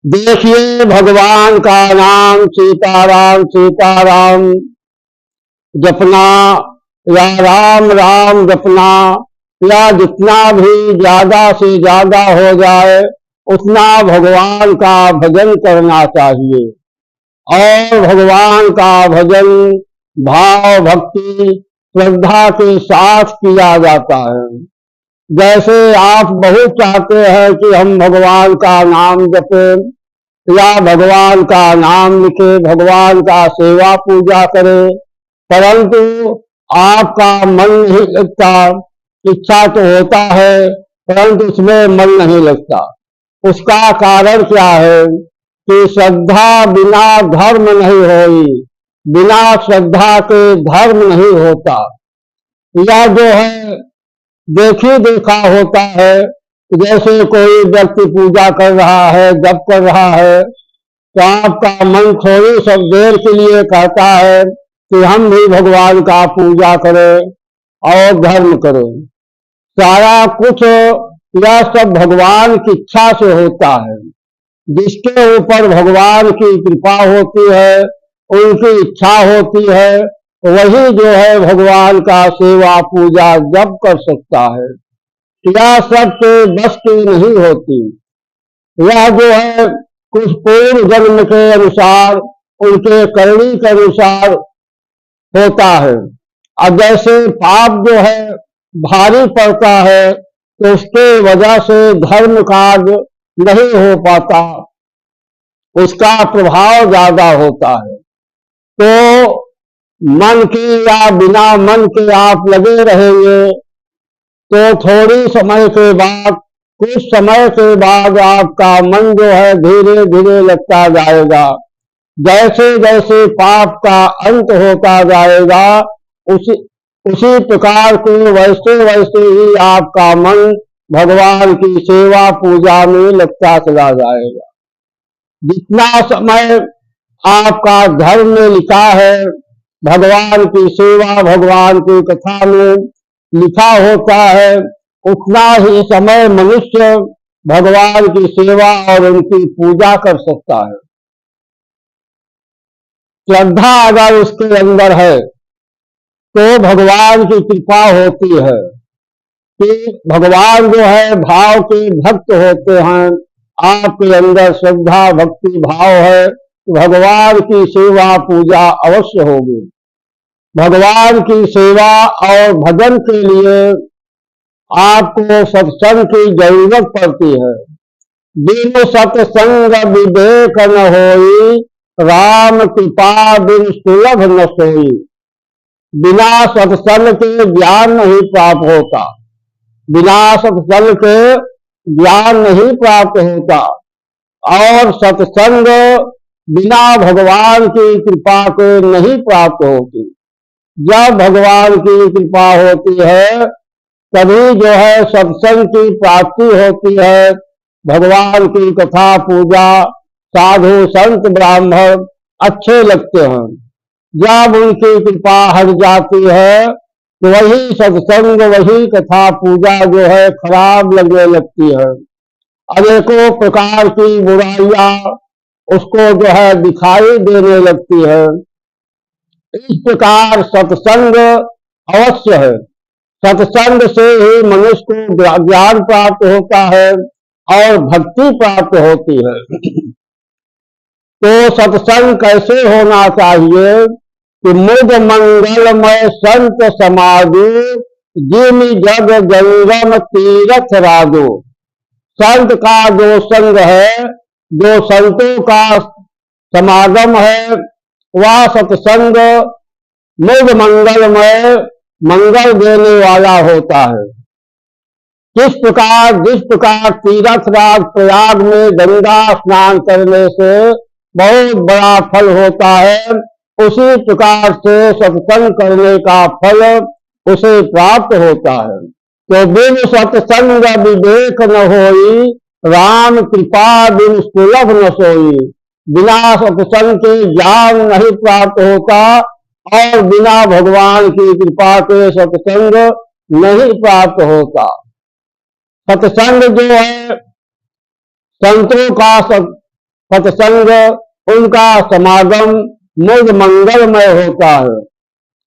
देखिए भगवान का नाम सीताराम सीताराम जपना या राम राम जपना या जितना भी ज्यादा से ज्यादा हो जाए उतना भगवान का भजन करना चाहिए। और भगवान का भजन भाव भक्ति श्रद्धा के साथ किया जाता है। जैसे आप बहुत चाहते हैं कि हम भगवान का नाम जपें या भगवान का नाम लिखे, भगवान का सेवा पूजा करे, परंतु आपका मन नहीं लगता। इच्छा तो होता है परंतु उसमें मन नहीं लगता। उसका कारण क्या है कि श्रद्धा बिना धर्म नहीं होई, बिना श्रद्धा के धर्म नहीं होता। यह जो है देखी देखा होता है। जैसे कोई व्यक्ति पूजा कर रहा है, जप कर रहा है, तो आपका मन थोड़ी सब देर के लिए कहता है कि हम भी भगवान का पूजा करें और धर्म करें। सारा कुछ यह सब भगवान की इच्छा से होता है। जिसके ऊपर भगवान की कृपा होती है, उनकी इच्छा होती है, वही जो है भगवान का सेवा पूजा जप कर सकता है। यह सबके बस की नहीं होती। यह जो है कुछ पूर्व जन्म के अनुसार, उनके करनी के अनुसार होता है। अब जैसे पाप जो है भारी पड़ता है तो उसके वजह से धर्म कार्य नहीं हो पाता, उसका प्रभाव ज्यादा होता है। तो मन के या बिना मन के आप लगे रहेंगे तो थोड़ी समय के बाद, कुछ समय के बाद आपका मन जो है धीरे धीरे लगता जाएगा। जैसे जैसे पाप का अंत होता जाएगा उसी प्रकार के वैसे वैसे ही आपका मन भगवान की सेवा पूजा में लगता चला जाएगा। जितना समय आपका धर्म में लिखा है, भगवान की सेवा भगवान की कथा में लिखा होता है, उतना ही समय मनुष्य भगवान की सेवा और उनकी पूजा कर सकता है। श्रद्धा अगर उसके अंदर है तो भगवान की कृपा होती है कि भगवान जो है भाव के भक्त होते हैं। आपके अंदर श्रद्धा भक्ति भाव है तो भगवान की सेवा पूजा अवश्य होगी। भगवान की सेवा और भजन के लिए आपको सत्संग की जरूरत पड़ती है। बिन सत्संग विवेक न होई, राम कृपा बिन सुलभ न सोई। बिना सत्संग के ज्ञान नहीं प्राप्त होता, बिना सत्संग के ज्ञान नहीं प्राप्त होता। और सत्संग बिना भगवान की कृपा के नहीं प्राप्त होती। जब भगवान की कृपा होती है तभी जो है सत्संग की प्राप्ति होती है। भगवान की कथा पूजा साधु संत ब्राह्मण अच्छे लगते हैं। जब उनकी कृपा हट जाती है तो वही सत्संग, वही कथा पूजा जो है खराब लगने लगती है। अनेकों प्रकार की बुराइयां उसको जो है दिखाई देने लगती है। इस प्रकार सत्संग अवश्य है। सत्संग से ही मनुष्य को ज्ञान प्राप्त होता है और भक्ति प्राप्त होती है। तो सत्संग कैसे होना चाहिए कि मुद मंगलमय संत समाजो, जिम जग गंगम तीरथ राजो। संत का जो संग है, जो संतों का समागम है, वह सत्संग मुद मंगलमय, मंगल देने वाला होता है। जिस प्रकार तीर्थराज प्रयाग में गंगा स्नान करने से बहुत बड़ा फल होता है, उसी प्रकार से सत्संग करने का फल उसे प्राप्त होता है। तो बिन सत्संग विवेक न होई, राम कृपा बिन सुलभ न सोई। बिना सत्संग के ज्ञान नहीं प्राप्त होता और बिना भगवान की कृपा के सत्संग नहीं प्राप्त होता। सत्संग जो है संतों का सत्संग उनका समागम मुझ मंगलमय होता है।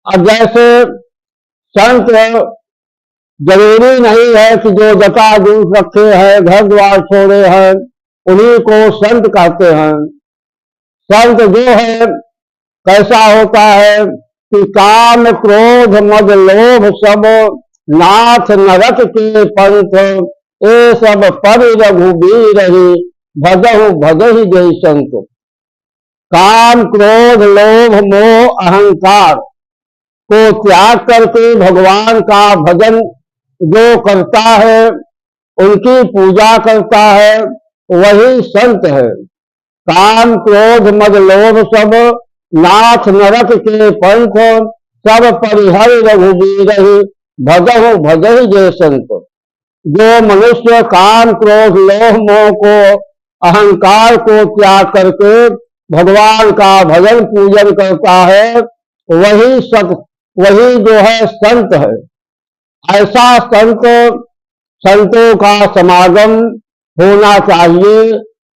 अब जैसे संत जरूरी नहीं है कि जो जटा जूट रखे हैं, घर द्वार छोड़े हैं, उन्हीं को संत कहते हैं। संत जो है कैसा होता है कि काम क्रोध मद लोभ सब नाथ नरक के पंथ, ये सब पर रघुबीर ही भजहु भजहि जय संत। काम क्रोध लोभ मोह अहंकार को त्याग करके भगवान का भजन जो करता है, उनकी पूजा करता है, वही संत है। काम क्रोध मद लोभ सब नाथ नरक के पंथ, सब परिहर रघुबीर भजहु भजहि जय संत। जो मनुष्य काम क्रोध लोभ मोह को अहंकार को त्याग करके भगवान का भजन पूजन करता है, वही जो है संत है। ऐसा संतों का समागम होना चाहिए,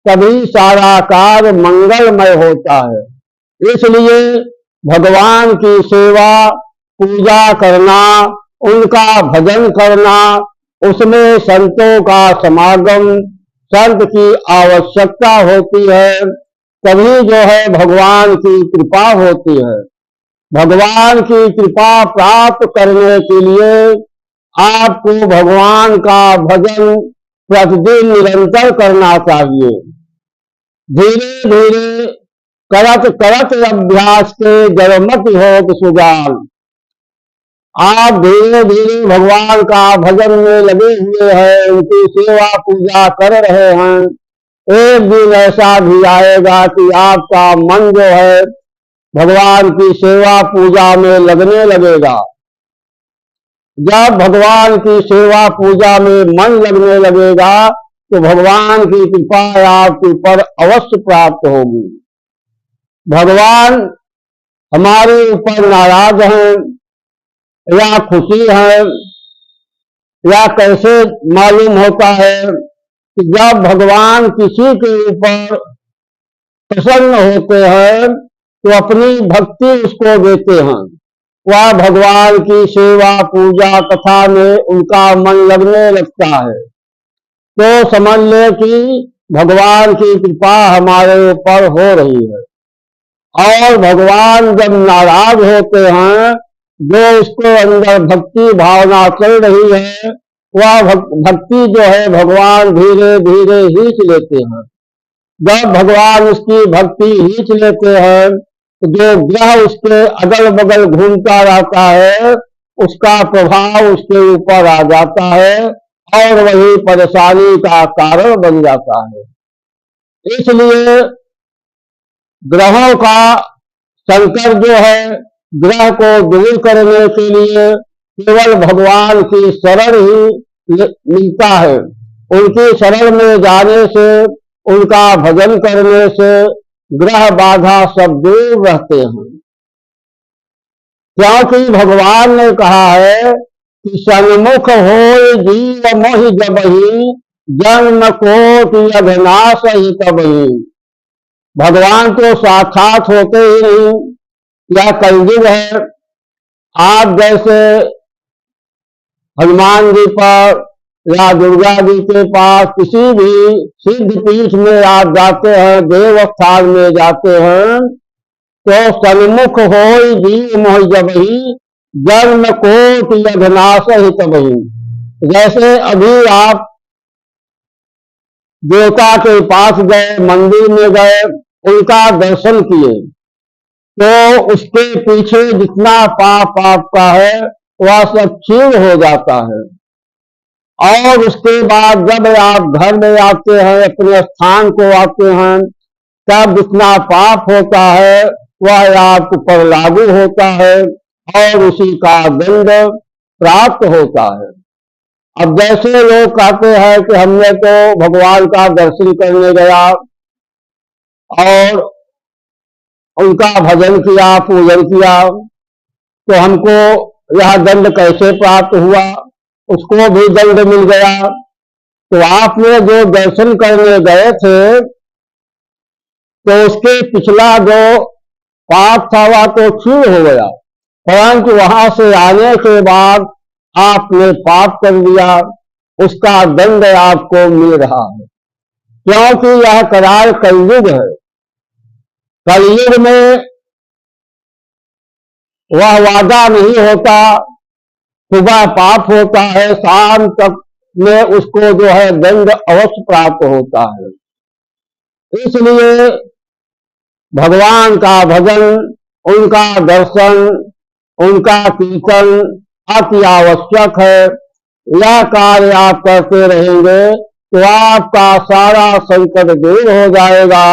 तभी सारा कार्य मंगलमय होता है। इसलिए भगवान की सेवा पूजा करना, उनका भजन करना, उसमें संतों का समागम, संत की आवश्यकता होती है, तभी जो है भगवान की कृपा होती है। भगवान की कृपा प्राप्त करने के लिए आपको भगवान का भजन प्रतिदिन निरंतर करना चाहिए। धीरे धीरे करत करत अभ्यास के जड़मत होत सुजान। आप धीरे धीरे भगवान का भजन में लगे हुए हैं, उनकी सेवा पूजा कर रहे हैं। एक दिन ऐसा भी आएगा कि आपका मन जो है भगवान की सेवा पूजा में लगने लगेगा। जब भगवान की सेवा पूजा में मन लगने लगेगा तो भगवान की कृपा आपके ऊपर अवश्य प्राप्त होगी। भगवान हमारे ऊपर नाराज हैं या खुशी है, या कैसे मालूम होता है कि जब भगवान किसी के ऊपर प्रसन्न होते हैं तो अपनी भक्ति उसको देते हैं। वह भगवान की सेवा पूजा कथा में उनका मन लगने लगता है, तो समझ ले कि भगवान की कृपा हमारे ऊपर हो रही है। और भगवान जब नाराज होते हैं, जो इसको अंदर भक्ति भावना चल रही है, वह भक्ति जो है भगवान धीरे धीरे खींच लेते हैं। जब भगवान उसकी भक्ति खींच लेते हैं, जो ग्रह उसके अगल बगल घूमता रहता है, उसका प्रभाव उसके ऊपर आ जाता है और वही परेशानी का कारण बन जाता है। इसलिए ग्रहों का संकट जो है, ग्रह को दूर करने के लिए केवल भगवान की शरण ही मिलता है। उनकी शरण में जाने से, उनका भजन करने से ग्रह बाधा सब दूर रहते हैं। क्योंकि भगवान ने कहा है कि सन्मुख हो जीव मोहि जबहि, जन्म कोटि अघनाश ही तबहि। भगवान तो साक्षात होते ही नहीं, यह कलयुग है। आप जैसे हनुमान जी पर या दुर्गा जी के पास किसी भी सिद्ध पीठ में आप जाते हैं, देव स्थान में जाते हैं, तो सन्मुख हो जीव मोहि जबहि, जन्म कोटि अघनाश ही तबहि। जैसे अभी आप देवता के पास गए, मंदिर में गए, उनका दर्शन किए, तो उसके पीछे जितना पाप आपका है वह सब क्षीण हो जाता है। और उसके बाद जब आप घर में आते हैं, अपने स्थान को आते हैं, तब जितना पाप होता है वह आप पर लागू होता है और उसी का दंड प्राप्त होता है। अब जैसे लोग कहते हैं कि हमने तो भगवान का दर्शन करने गया और उनका भजन किया, पूजन किया, तो हमको यह दंड कैसे प्राप्त हुआ, उसको भी दंड मिल गया। तो आपने जो दर्शन करने गए थे तो उसके पिछला जो पाप था वह तो क्षीण हो गया, परंतु वहां से आने के बाद आपने पाप कर लिया, उसका दंड आपको मिल रहा है। क्योंकि यह कराल कलयुग है। कलयुग में वह वादा नहीं होता, सुबह पाप होता है, शाम तक में उसको जो है दंड अवश्य प्राप्त होता है। इसलिए भगवान का भजन, उनका दर्शन, उनका कीर्तन अति आवश्यक है। यह कार्य आप करते रहेंगे तो आपका सारा संकट दूर हो जाएगा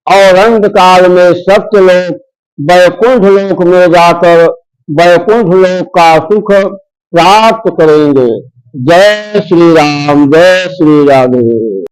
और अंत काल में सत्य लोक वैकुंठ लोक में जाकर वैकुंठ लोक का सुख प्राप्त करेंगे। जय श्री राम, जय श्री राधे।